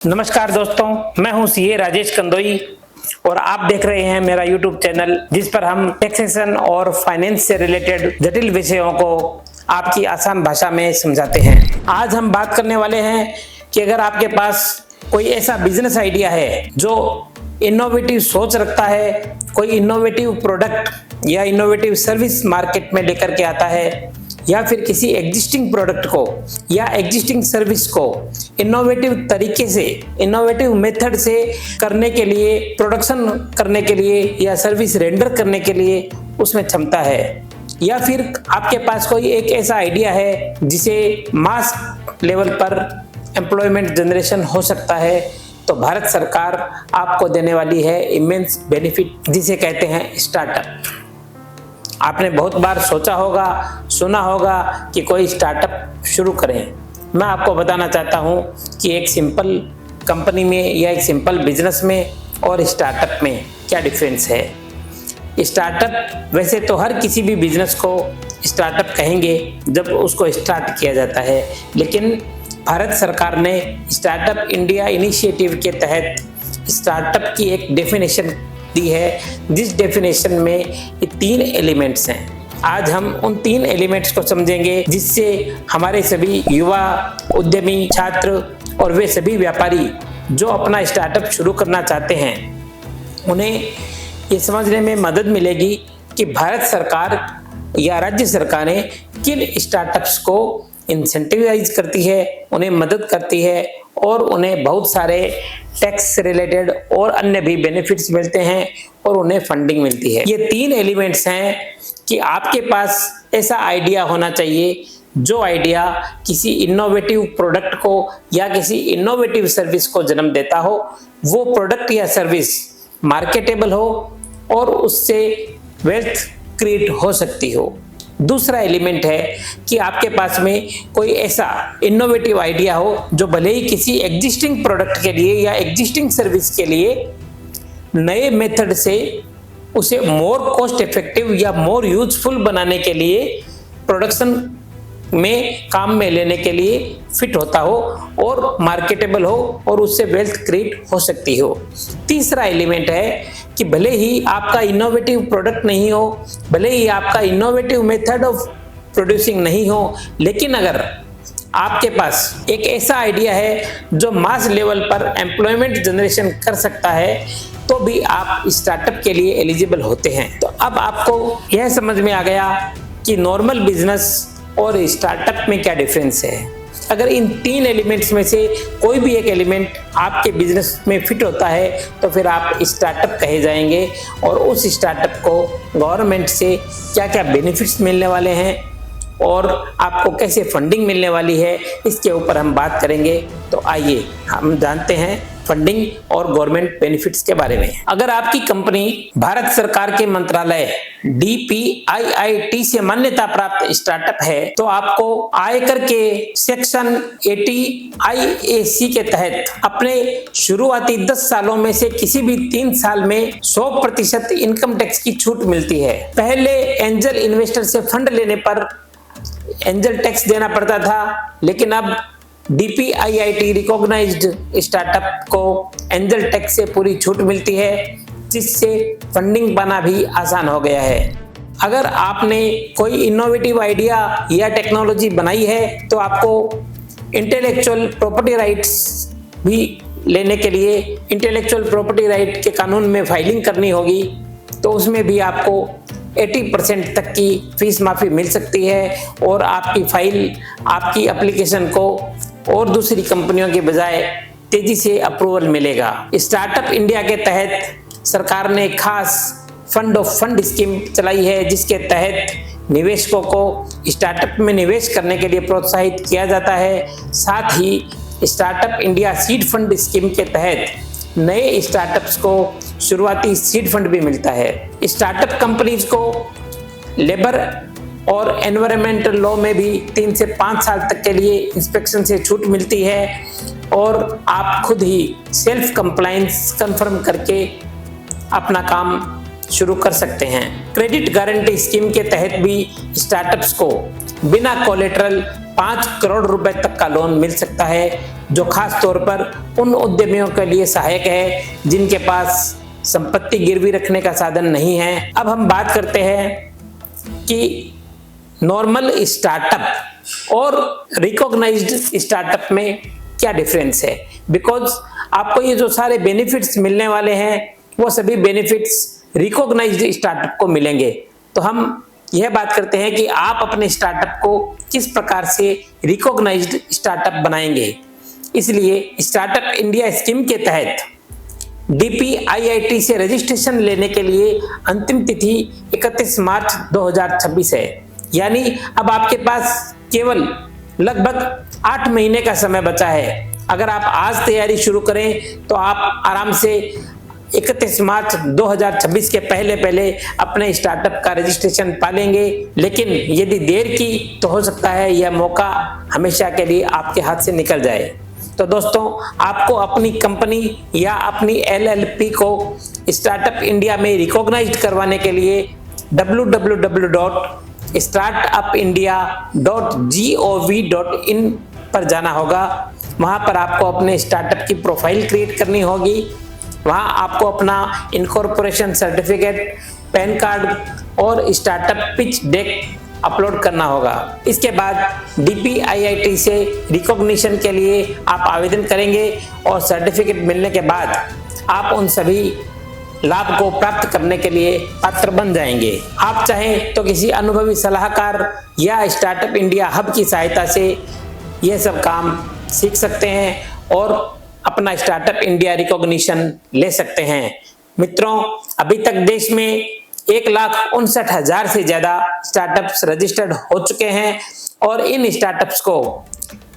नमस्कार दोस्तों, मैं हूं सीए राजेश कंदोई और आप देख रहे हैं मेरा यूट्यूब चैनल जिस पर हम टैक्सेशन और फाइनेंस से रिलेटेड जटिल विषयों को आपकी आसान भाषा में समझाते हैं। आज हम बात करने वाले हैं कि अगर आपके पास कोई ऐसा बिजनेस आइडिया है जो इनोवेटिव सोच रखता है, कोई इनोवेटिव प्रोडक्ट या इनोवेटिव सर्विस मार्केट में लेकर के आता है, या फिर किसी एग्जिस्टिंग प्रोडक्ट को या एग्जिस्टिंग सर्विस को इनोवेटिव तरीके से, इनोवेटिव मेथड से करने के लिए, प्रोडक्शन करने के लिए या सर्विस रेंडर करने के लिए उसमें क्षमता है, या फिर आपके पास कोई एक ऐसा आइडिया है जिसे मास लेवल पर एम्प्लॉयमेंट जनरेशन हो सकता है, तो भारत सरकार आपको देने वाली है इमेंस बेनिफिट जिसे कहते हैं स्टार्टअप। आपने बहुत बार सोचा होगा, सुना होगा कि कोई स्टार्टअप शुरू करें। मैं आपको बताना चाहता हूं कि एक सिंपल कंपनी में या एक सिंपल बिजनेस में और स्टार्टअप में क्या डिफरेंस है। स्टार्टअप वैसे तो हर किसी भी बिजनेस को स्टार्टअप कहेंगे जब उसको स्टार्ट किया जाता है, लेकिन भारत सरकार ने स्टार्टअप इंडिया इनिशिएटिव के तहत स्टार्टअप की एक डेफिनेशन दी है, जिस डेफिनेशन में ये 3 एलिमेंट्स हैं। आज हम उन 3 एलिमेंट्स को समझेंगे जिससे हमारे सभी युवा, उद्यमी, छात्र और वे सभी व्यापारी जो अपना स्टार्टअप शुरू करना चाहते हैं उन्हें ये समझने में मदद मिलेगी कि भारत सरकार या राज्य सरकारें किन स्टार्टअप्स को इंसेंटिवाइज करती है, उन्हें मदद करती है और उन्हें बहुत सारे टैक्स रिलेटेड और अन्य भी बेनिफिट्स मिलते हैं और उन्हें फंडिंग मिलती है। ये 3 एलिमेंट्स हैं कि आपके पास ऐसा आइडिया होना चाहिए जो आइडिया किसी इनोवेटिव प्रोडक्ट को या किसी इनोवेटिव सर्विस को जन्म देता हो, वो प्रोडक्ट या सर्विस मार्केटेबल हो और उससे वेल्थ क्रिएट हो सकती हो। दूसरा एलिमेंट है कि आपके पास में कोई ऐसा इनोवेटिव आइडिया हो जो भले ही किसी एग्जिस्टिंग प्रोडक्ट के लिए या एग्जिस्टिंग सर्विस के लिए नए मेथड से उसे मोर कॉस्ट इफेक्टिव या मोर यूजफुल बनाने के लिए, प्रोडक्शन में काम में लेने के लिए फिट होता हो और मार्केटेबल हो और उससे वेल्थ क्रिएट हो सकती हो। तीसरा एलिमेंट है कि भले ही आपका इनोवेटिव प्रोडक्ट नहीं हो, भले ही आपका इनोवेटिव मेथड ऑफ प्रोड्यूसिंग नहीं हो, लेकिन अगर आपके पास एक ऐसा आइडिया है जो मास लेवल पर एम्प्लॉयमेंट जनरेशन कर सकता है, तो भी आप स्टार्टअप के लिए एलिजिबल होते हैं। तो अब आपको यह समझ में आ गया कि नॉर्मल बिजनेस और स्टार्टअप में क्या डिफरेंस है। अगर इन 3 एलिमेंट्स में से कोई भी एक एलिमेंट आपके बिजनेस में फिट होता है तो फिर आप स्टार्टअप कहे जाएंगे, और उस स्टार्टअप को गवर्नमेंट से क्या क्या बेनिफिट्स मिलने वाले हैं और आपको कैसे फंडिंग मिलने वाली है, इसके ऊपर हम बात करेंगे। तो आइए हम जानते हैं फंडिंग और गवर्नमेंट बेनिफिट्स के बारे में। अगर आपकी कंपनी भारत सरकार के मंत्रालय DPIIT से मान्यता प्राप्त स्टार्टअप है, तो आपको आयकर के सेक्शन 80 IAC के तहत अपने शुरुआती 10 सालों में से किसी भी 3 साल में 100% इनकम टैक्स की छूट मिलती है। पहले एंजल इन्वेस्टर से फंड लेने पर एंजल टैक्स देना पड़ता था, लेकिन अब DPIIT रिकॉग्नाइज्ड स्टार्टअप को एंजल टैक्स से पूरी छूट मिलती है, जिससे फंडिंग पाना भी आसान हो गया है। अगर आपने कोई इनोवेटिव आइडिया या टेक्नोलॉजी बनाई है तो आपको इंटेलेक्चुअल प्रॉपर्टी राइट्स भी लेने के लिए इंटेलेक्चुअल प्रॉपर्टी राइट के कानून में फाइलिंग करनी होगी, तो उसमें भी आपको 80% तक की फीस माफी मिल सकती है और आपकी फाइल, आपकी एप्लीकेशन को और दूसरी कंपनियों के बजाय तेजी से अप्रूवल मिलेगा। स्टार्टअप इंडिया के तहत सरकार ने खास फंड ऑफ फंड स्कीम चलाई है, जिसके तहत निवेशकों को स्टार्टअप में निवेश करने के लिए प्रोत्साहित किया जाता है। साथ ही startup India seed fund scheme के तहत नए स्टार्टअप्स को शुरुआती सीड फंड भी मिलता है। स्टार्टअप कंपनीज को लेबर और एनवायरमेंटल लॉ में भी 3 से 5 साल तक के लिए इंस्पेक्शन से छूट मिलती है और आप खुद ही सेल्फ कंप्लायंस कंफर्म करके अपना काम शुरू कर सकते हैं। क्रेडिट गारंटी स्कीम के तहत भी स्टार्टअप्स को बिना कोलेटरल 5 करोड़ रुपए तक का लोन मिल सकता है, जो खास तौर पर उन उद्यमियों के लिए सहायक है जिनके पास संपत्ति गिरवी रखने का साधन नहीं है। अब हम बात करते हैं कि नॉर्मल स्टार्टअप और रिकॉग्नाइज्ड स्टार्टअप में क्या डिफरेंस है। बिकॉज आपको ये जो सारे बेनिफिट्स मिलने वाले हैं वो सभी बेनिफिट्स रिकॉग्नाइज्ड स्टार्टअप को मिलेंगे। तो हम यह बात करते हैं कि आप अपने स्टार्टअप को किस प्रकार से रिकॉग्नाइज्ड स्टार्टअप बनाएंगे। इसलिए स्टार्टअप इंडिया स्कीम के तहत DPIIT से रजिस्ट्रेशन लेने के लिए अंतिम तिथि 31 मार्च 2026 है। यानी अब आपके पास केवल लगभग 8 महीने का समय बचा है। अगर आप आज तैयारी शुरू करें तो आप आराम से 31 मार्च 2026 के पहले अपने स्टार्टअप का रजिस्ट्रेशन पा लेंगे। लेकिन यदि देर की तो हो सकता है यह मौका हमेशा के लिए आपके हाथ से निकल जाए। तो दोस्तों, आपको अपनी कंपनी या अपनी LLP को स्टार्टअप इंडिया में रिकॉग्नाइज्ड करवाने के लिए www.startupindia.gov.in पर जाना होगा। वहां पर आपको अपने स्टार्टअप की प्रोफाइल क्रिएट करनी होगी। वहां आपको अपना इनकॉर्पोरेशन सर्टिफिकेट, पैन कार्ड और स्टार्टअप पिच डेक अपलोड करना होगा। इसके बाद DPIIT से रिकॉग्निशन के लिए आप आवेदन करेंगे और सर्टिफिकेट मिलने के बाद आप उन सभी लाभ को प्राप्त करने के लिए पात्र बन जाएंगे। आप चाहें तो किसी अनुभवी सलाहकार या स्टार्टअप इंडिया हब की सहायता से यह सब काम सीख सकते हैं और अपना स्टार्टअप इंडिया रिकॉग्निशन ले सकते हैं। मित्रों, अभी तक देश में 1,59,000 से ज्यादा स्टार्टअप्स रजिस्टर्ड हो चुके हैं और इन स्टार्टअप्स को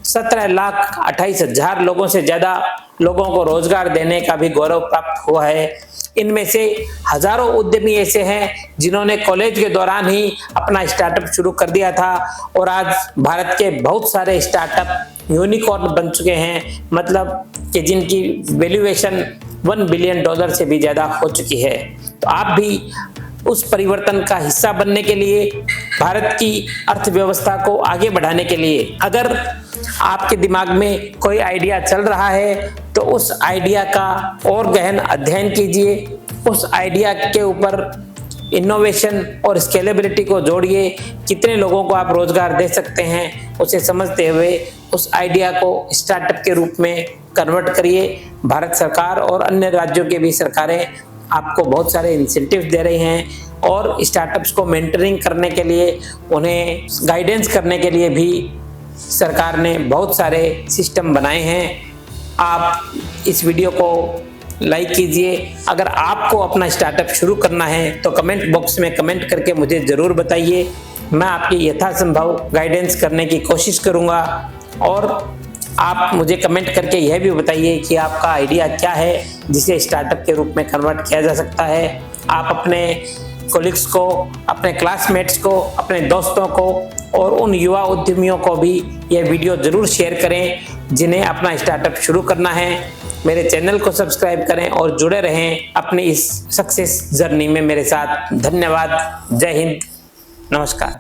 17,28,000 लोगों से ज्यादा लोगों को रोजगार देने का भी गौरव प्राप्त हुआ है। इनमें से हजारों उद्यमी ऐसे हैं जिन्होंने कॉलेज के दौरान ही अपना स्टार्टअप शुरू कर दिया था और आज भारत के बहुत सारे स्टार्टअप यूनिकॉर्न बन चुके हैं, मतलब कि जिनकी वैल्यूएशन $1 बिलियन से भी ज्यादा हो चुकी है। तो आप भी उस परिवर्तन का हिस्सा बनने के लिए, भारत की अर्थव्यवस्था को आगे बढ़ाने के लिए, अगर आपके दिमाग में कोई आइडिया चल रहा है तो उस आइडिया का और गहन अध्ययन कीजिए। उस आइडिया के ऊपर इनोवेशन और स्केलेबिलिटी को जोड़िए। कितने लोगों को आप रोजगार दे सकते हैं उसे समझते हुए उस आइडिया को स्टार्टअप के रूप में कन्वर्ट करिए। भारत सरकार और अन्य राज्यों की भी सरकारें आपको बहुत सारे इंसेंटिव दे रही हैं और स्टार्टअप्स को मेंटरिंग करने के लिए, उन्हें गाइडेंस करने के लिए भी सरकार ने बहुत सारे सिस्टम बनाए हैं। आप इस वीडियो को लाइक कीजिए। अगर आपको अपना स्टार्टअप शुरू करना है तो कमेंट बॉक्स में कमेंट करके मुझे ज़रूर बताइए। मैं आपकी यथासंभव गाइडेंस करने की कोशिश करूँगा और आप मुझे कमेंट करके यह भी बताइए कि आपका आइडिया क्या है जिसे स्टार्टअप के रूप में कन्वर्ट किया जा सकता है। आप अपने कोलिग्स को, अपने क्लासमेट्स को, अपने दोस्तों को और उन युवा उद्यमियों को भी यह वीडियो जरूर शेयर करें जिन्हें अपना स्टार्टअप शुरू करना है। मेरे चैनल को सब्सक्राइब करें और जुड़े रहें अपनी इस सक्सेस जर्नी में मेरे साथ। धन्यवाद। जय हिंद। नमस्कार।